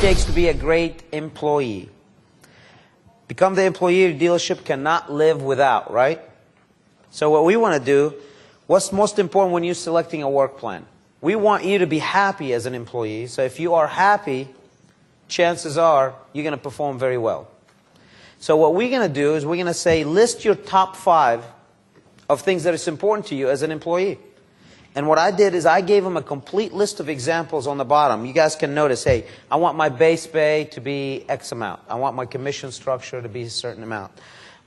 takes to be a great employee? Become the employee your dealership cannot live without, right? So what we want to do, what's most important when you're selecting a work plan? We want you to be happy as an employee. So if you are happy, chances are you're going to perform very well. So what we're going to do is we're going to say, list your top 5 of things that is important to you as an employee. And what I did is I gave them a complete list of examples on the bottom. You guys can notice, hey, I want my base pay to be X amount. I want my commission structure to be a certain amount.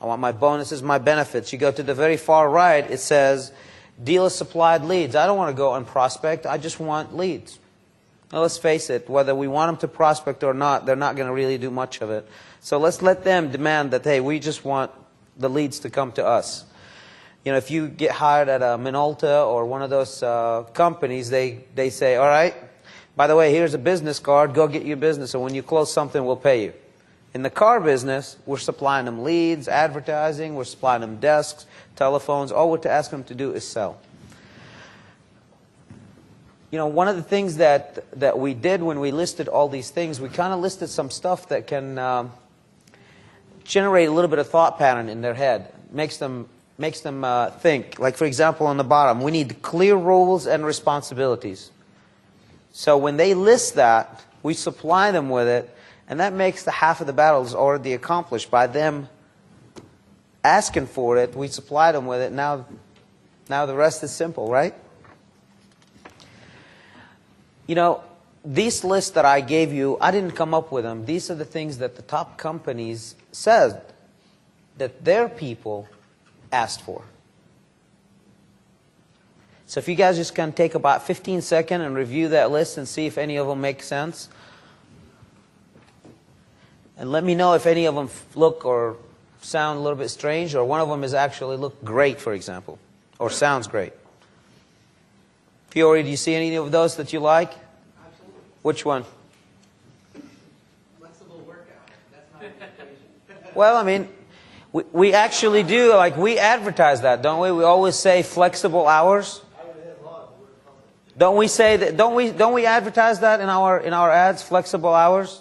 I want my bonuses, my benefits. You go to the very far right, it says dealer supplied leads. I don't want to go and prospect. I just want leads. Now, let's face it, whether we want them to prospect or not, they're not going to really do much of it. So let's let them demand that, hey, we just want the leads to come to us. You know, if you get hired at a Minolta or one of those companies, they say, all right, by the way, here's a business card, go get your business, and when you close something, we'll pay you. In the car business, we're supplying them leads, advertising, we're supplying them desks, telephones. All we're asking them to do is sell. You know, one of the things that we did when we listed all these things, we kind of listed some stuff that can generate a little bit of thought pattern in their head, makes them think. Like, for example, on the bottom, we need clear roles and responsibilities. So when they list that, we supply them with it, and that makes the half of the battle is already accomplished. By them asking for it, we supply them with it. Now the rest is simple, right? You know, these lists that I gave you, I didn't come up with them. These are the things that the top companies said that their people asked for. So if you guys just can take about 15 seconds and review that list and see if any of them make sense. And let me know if any of them look or sound a little bit strange, or one of them is actually look great, for example, or sounds great. Fiore, do you see any of those that you like? Absolutely. Which one? Flexible workout. That's not an equation. Well, I mean, we actually do, like, we advertise that, don't we? We always say flexible hours. Don't we say that? Don't we advertise that in our ads? Flexible hours.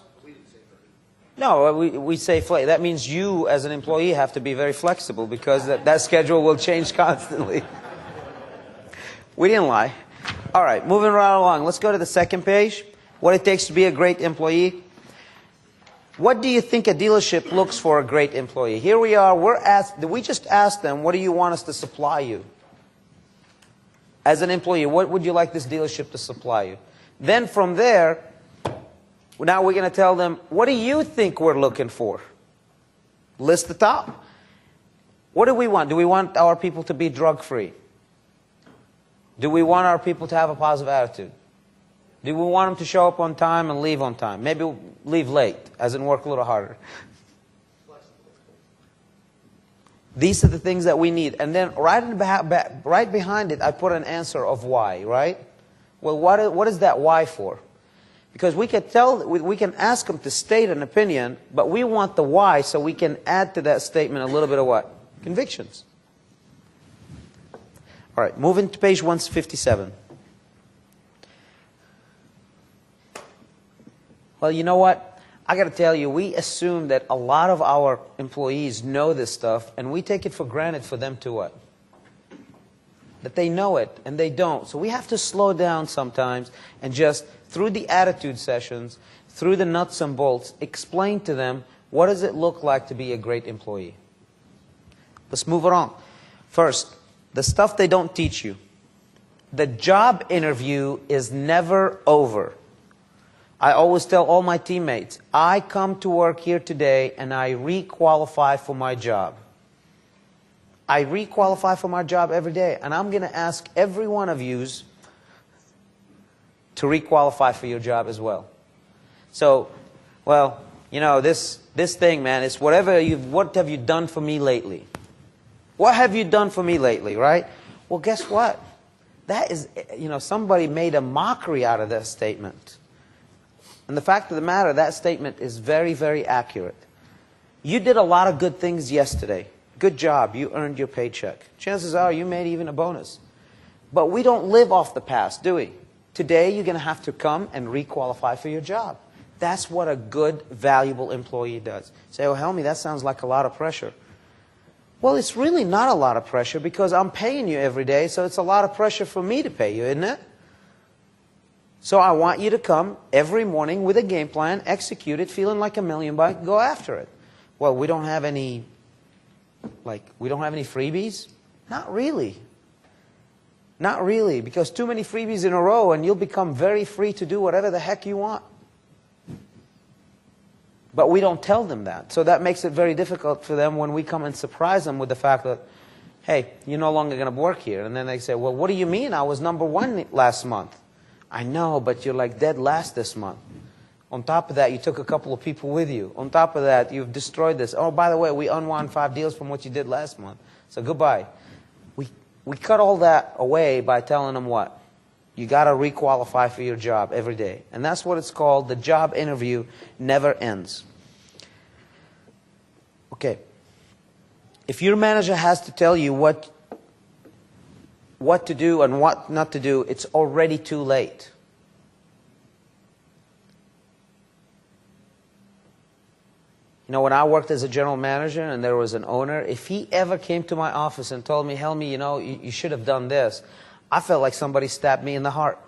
No, we say that means you as an employee have to be very flexible, because that schedule will change constantly. We didn't lie. All right, moving right along. Let's go to the second page. What it takes to be a great employee. What do you think a dealership looks for a great employee? Here we are. We just asked them, what do you want us to supply you? As an employee, what would you like this dealership to supply you? Then from there, now we're going to tell them, what do you think we're looking for? List the top. What do we want? Do we want our people to be drug-free? Do we want our people to have a positive attitude? Do we want them to show up on time and leave on time? Maybe leave late, as in work a little harder. These are the things that we need. And then right behind it, I put an answer of why, right? Well, what is that why for? Because we can ask them to state an opinion, but we want the why so we can add to that statement a little bit of what? Convictions. All right, moving to page 157. Well, you know what? I got to tell you, we assume that a lot of our employees know this stuff, and we take it for granted for them to what? That they know it, and they don't. So we have to slow down sometimes and just, through the attitude sessions, through the nuts and bolts, explain to them what does it look like to be a great employee. Let's move it on. First, the stuff they don't teach you. The job interview is never over. I always tell all my teammates, I come to work here today and I re-qualify for my job. I re-qualify for my job every day, and I'm going to ask every one of you to re-qualify for your job as well. So, well, you know, this thing, man, it's what have you done for me lately? What have you done for me lately, right? Well, guess what? That is, you know, somebody made a mockery out of that statement. And the fact of the matter, that statement is very, very accurate. You did a lot of good things yesterday. Good job. You earned your paycheck. Chances are you made even a bonus. But we don't live off the past, do we? Today, you're going to have to come and re-qualify for your job. That's what a good, valuable employee does. Say, oh, Helmy, that sounds like a lot of pressure. Well, it's really not a lot of pressure because I'm paying you every day, so it's a lot of pressure for me to pay you, isn't it? So I want you to come every morning with a game plan, execute it, feeling like $1,000,000, go after it. Well, we don't have any, we don't have any freebies? Not really. Not really, because too many freebies in a row and you'll become very free to do whatever the heck you want. But we don't tell them that. So that makes it very difficult for them when we come and surprise them with the fact that, hey, you're no longer going to work here. And then they say, well, what do you mean? I was #1 last month. I know, but you're like dead last this month. On top of that, you took a couple of people with you. On top of that, you've destroyed this. Oh, by the way, we unwound 5 deals from what you did last month. So goodbye. We cut all that away by telling them what? You got to requalify for your job every day. And that's what it's called. The job interview never ends. Okay. If your manager has to tell you what to do and what not to do, it's already too late. You know, when I worked as a general manager and there was an owner, if he ever came to my office and told me, Helmy, you know, you should have done this, I felt like somebody stabbed me in the heart.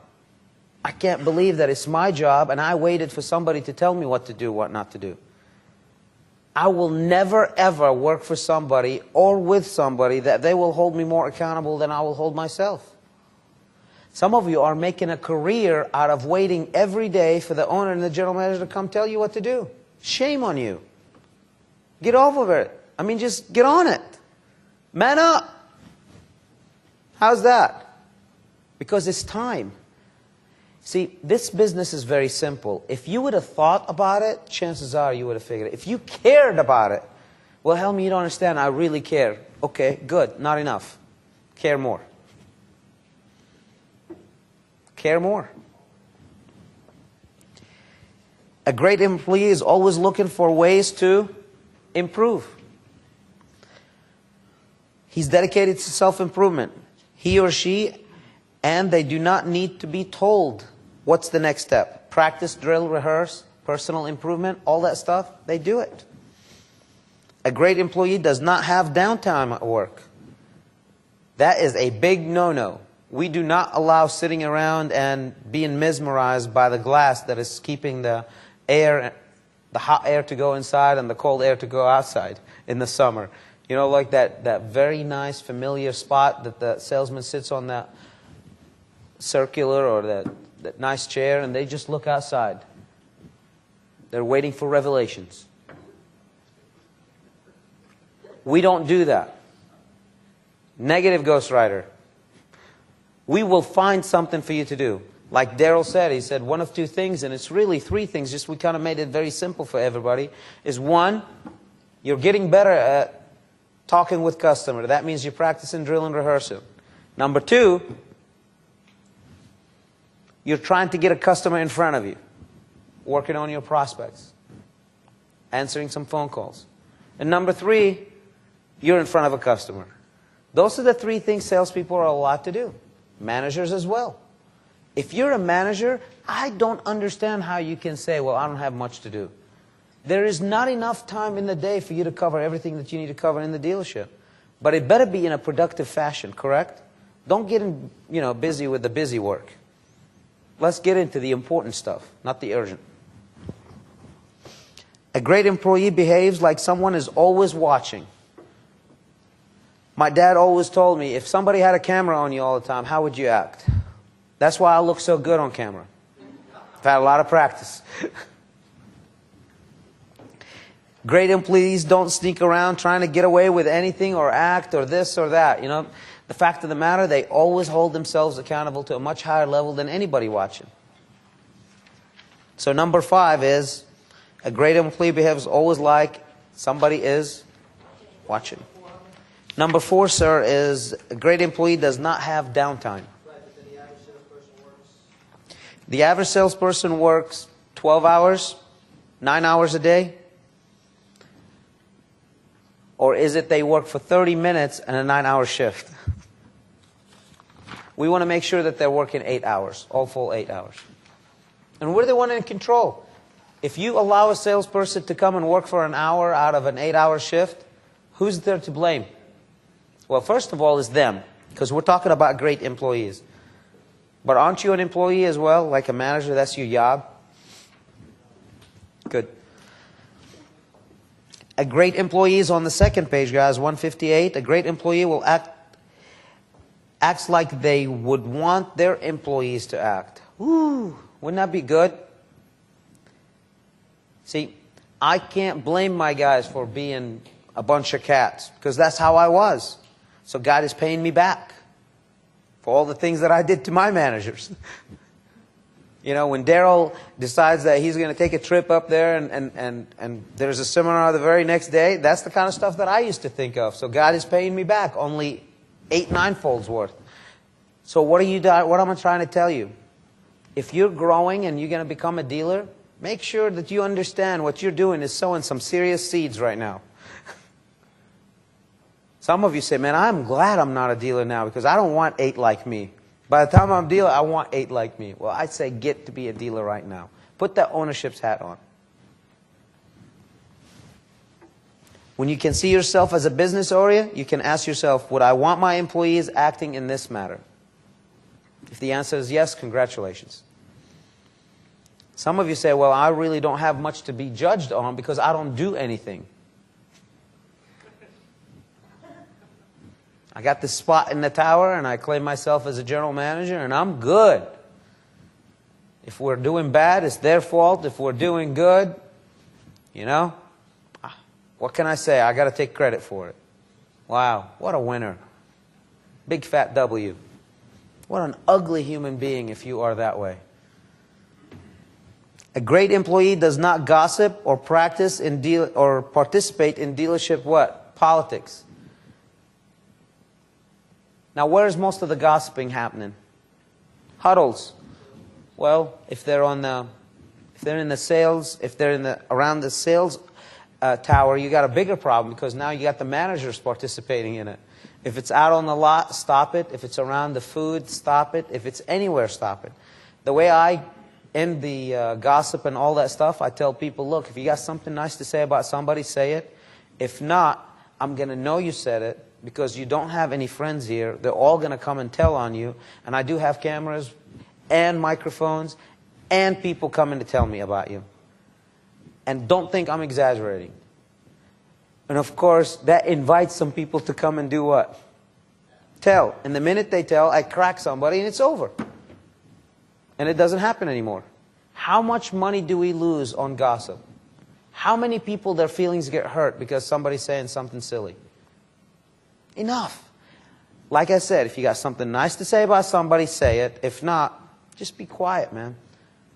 I can't believe that it's my job and I waited for somebody to tell me what to do, what not to do. I will never, ever work for somebody or with somebody that they will hold me more accountable than I will hold myself. Some of you are making a career out of waiting every day for the owner and the general manager to come tell you what to do. Shame on you. Get over it. I mean, just get on it. Man up. How's that? Because it's time. See, this business is very simple. If you would have thought about it, chances are you would have figured it. If you cared about it, well, Helmy, you don't understand. I really care. Okay, good. Not enough. Care more. Care more. A great employee is always looking for ways to improve. He's dedicated to self-improvement. He or she, and they do not need to be told what's the next step. Practice, drill, rehearse, personal improvement, all that stuff, they do it. A great employee does not have downtime at work. That is a big no-no. We do not allow sitting around and being mesmerized by the glass that is keeping the air, the hot air to go inside and the cold air to go outside in the summer. You know, like that very nice familiar spot that the salesman sits on, that circular or that nice chair, and they just look outside. They're waiting for revelations. We don't do that. Negative ghostwriter. We will find something for you to do. Like Daryl said, he said one of two things, and it's really 3 things, just we kind of made it very simple for everybody, is 1, you're getting better at talking with customer. That means you're practicing, drill, and rehearsing. Number 2, you're trying to get a customer in front of you, working on your prospects, answering some phone calls. And number 3, you're in front of a customer. Those are the 3 things salespeople are allowed to do. Managers as well. If you're a manager, I don't understand how you can say, well, I don't have much to do. There is not enough time in the day for you to cover everything that you need to cover in the dealership. But it better be in a productive fashion, correct? Don't get busy with the busy work. Let's get into the important stuff, not the urgent. A great employee behaves like someone is always watching. My dad always told me, if somebody had a camera on you all the time, how would you act? That's why I look so good on camera. I've had a lot of practice. Great employees don't sneak around trying to get away with anything or act or this or that. You know, the fact of the matter, they always hold themselves accountable to a much higher level than anybody watching. So number 5 is, a great employee behaves always like somebody is watching. Number 4, sir, is a great employee does not have downtime. The average salesperson works 12 hours, 9 hours a day? Or is it they work for 30 minutes and a 9-hour shift? We want to make sure that they're working 8 hours, all full 8 hours. And we're the one in control. If you allow a salesperson to come and work for an hour out of an 8-hour shift, who's there to blame? Well, first of all, it's them, because we're talking about great employees. But aren't you an employee as well, like a manager? That's your job. Good. A great employee is on the second page, guys, 158. A great employee will acts like they would want their employees to act. Woo, wouldn't that be good? See, I can't blame my guys for being a bunch of cats, because that's how I was. So God is paying me back for all the things that I did to my managers. You know, when Daryl decides that he's going to take a trip up there and there's a seminar the very next day, that's the kind of stuff that I used to think of. So God is paying me back only 8-9-folds worth. So what am I trying to tell you? If you're growing and you're going to become a dealer, make sure that you understand what you're doing is sowing some serious seeds right now. Some of you say, man, I'm glad I'm not a dealer now because I don't want 8 like me. By the time I'm a dealer, I want 8 like me. Well, I say get to be a dealer right now. Put that ownership's hat on. When you can see yourself as a business owner, you can ask yourself, would I want my employees acting in this matter? If the answer is yes, congratulations. Some of you say, well, I really don't have much to be judged on because I don't do anything. I got this spot in the tower and I claim myself as a general manager and I'm good. If we're doing bad, it's their fault. If we're doing good, you know, what can I say? I got to take credit for it. Wow, what a winner. Big fat W. What an ugly human being if you are that way. A great employee does not gossip or practice or participate in dealership what? Politics. Now, where is most of the gossiping happening? Huddles. Well, if they're in the sales, if they're around the sales tower, you got a bigger problem because now you got the managers participating in it. If it's out on the lot, stop it. If it's around the food, stop it. If it's anywhere, stop it. The way I end the gossip and all that stuff, I tell people, look, if you got something nice to say about somebody, say it. If not, I'm going to know you said it because you don't have any friends here. They're all going to come and tell on you. And I do have cameras and microphones and people coming to tell me about you. And don't think I'm exaggerating. And of course, that invites some people to come and do what? Tell. And the minute they tell, I crack somebody and it's over. And it doesn't happen anymore. How much money do we lose on gossip? How many people, their feelings get hurt because somebody's saying something silly? Enough. Like I said, if you got something nice to say about somebody, say it. If not, just be quiet, man.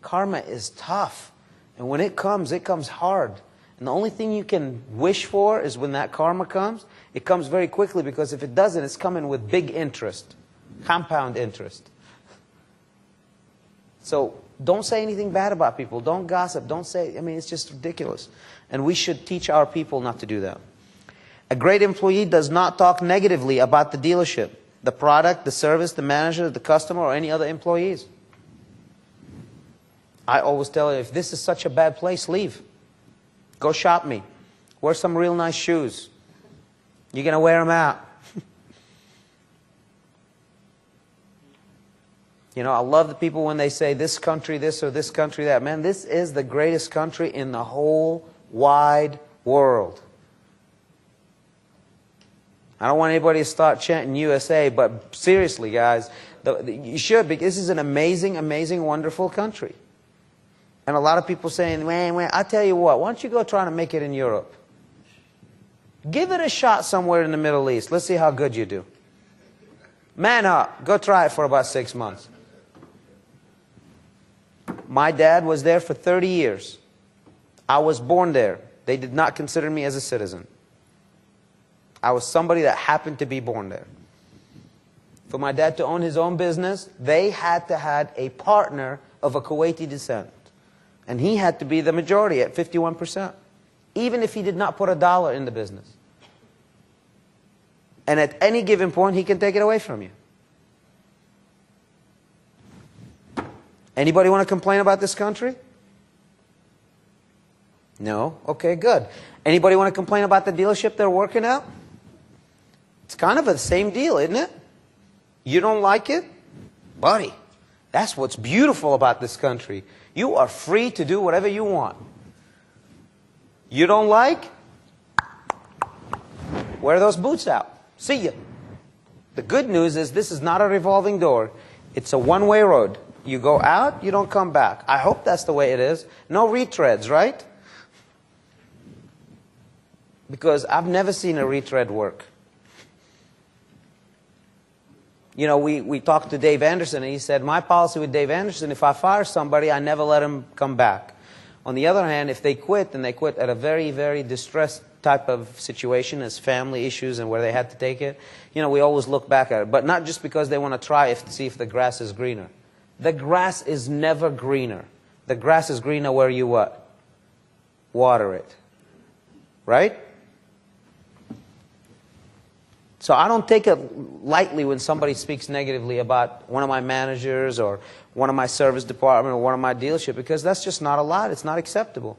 Karma is tough. And when it comes hard. And the only thing you can wish for is when that karma comes, it comes very quickly because if it doesn't, it's coming with big interest. Compound interest. So don't say anything bad about people. Don't gossip. Don't say, I mean, it's just ridiculous. And we should teach our people not to do that. A great employee does not talk negatively about the dealership, the product, the service, the manager, the customer, or any other employees. I always tell you, if this is such a bad place, leave. Go shop me. Wear some real nice shoes. You're going to wear them out. You know, I love the people when they say this country this or this country that. Man, this is the greatest country in the whole wide world. I don't want anybody to start chanting USA, but seriously, guys, you should, because this is an amazing, amazing, wonderful country. And a lot of people saying, man, I tell you what, why don't you go try to make it in Europe? Give it a shot somewhere in the Middle East. Let's see how good you do. Man up. Go try it for about 6 months. My dad was there for 30 years. I was born there. They did not consider me as a citizen. I was somebody that happened to be born there. For my dad to own his own business, they had to have a partner of a Kuwaiti descent. And he had to be the majority at 51%, even if he did not put $1 in the business. And at any given point, he can take it away from you. Anybody want to complain about this country? No? Okay, good. Anybody want to complain about the dealership they're working at? It's kind of the same deal, isn't it? You don't like it? Buddy, that's what's beautiful about this country. You are free to do whatever you want. You don't like? Wear those boots out. See ya. The good news is this is not a revolving door. It's a one-way road. You go out, you don't come back. I hope that's the way it is. No retreads, right? Because I've never seen a retread work. You know, we talked to Dave Anderson, and he said, my policy with Dave Anderson, if I fire somebody, I never let him come back. On the other hand, if they quit, then they quit at a very, very distressed type of situation, as family issues and where they had to take it. You know, we always look back at it. But not just because they want to try to see if the grass is greener. The grass is never greener. The grass is greener where you what? Water it. Right? So I don't take it lightly when somebody speaks negatively about one of my managers or one of my service department or one of my dealership, because that's just not allowed. It's not acceptable.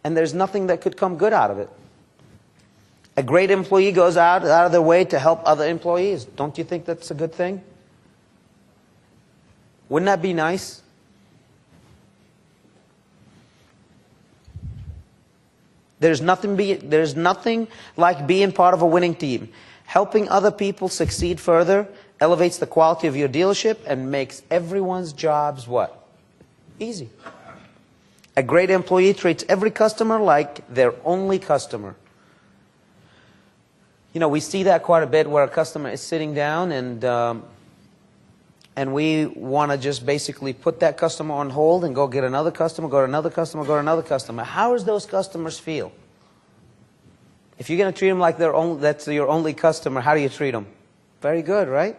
And there's nothing that could come good out of it. A great employee goes out of their way to help other employees. Don't you think that's a good thing? Wouldn't that be nice? There's nothing like being part of a winning team. Helping other people succeed further elevates the quality of your dealership and makes everyone's jobs what? Easy. A great employee treats every customer like their only customer. You know, we see that quite a bit where a customer is sitting down and we want to just basically put that customer on hold and go get another customer, go to another customer, go to another customer. How does those customers feel? If you're going to treat them like that's your only customer, how do you treat them? Very good, right?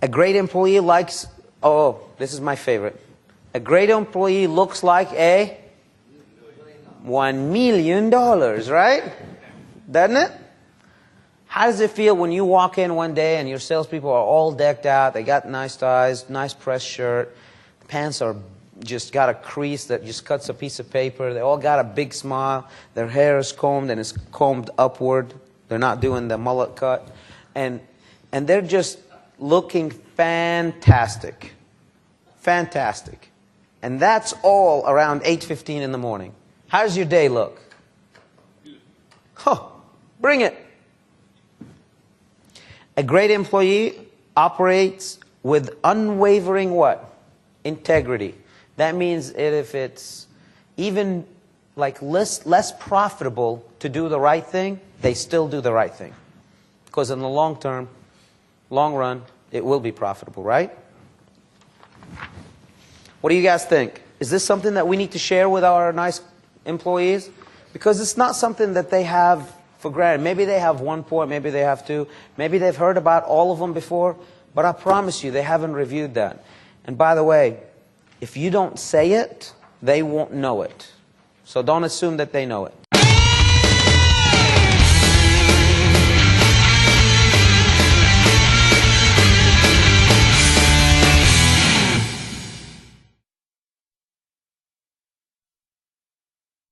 A great employee likes, oh, this is my favorite. A great employee looks like a $1 million, right? Doesn't it? How does it feel when you walk in one day and your salespeople are all decked out, they got nice ties, nice press shirt, the pants are just got a crease that just cuts a piece of paper, they all got a big smile, their hair is combed and it's combed upward, they're not doing the mullet cut, and they're just looking fantastic. Fantastic. And that's all around 8:15 in the morning. How does your day look? Oh, bring it. A great employee operates with unwavering what? Integrity. That means if it's even like less profitable to do the right thing, they still do the right thing. Because in the long term, long run, it will be profitable, right? What do you guys think? Is this something that we need to share with our nice employees? Because it's not something that they have for granted. Maybe they have 1 point, maybe they have 2, maybe they've heard about all of them before, but I promise you they haven't reviewed that. And by the way, if you don't say it, they won't know it. So don't assume that they know it.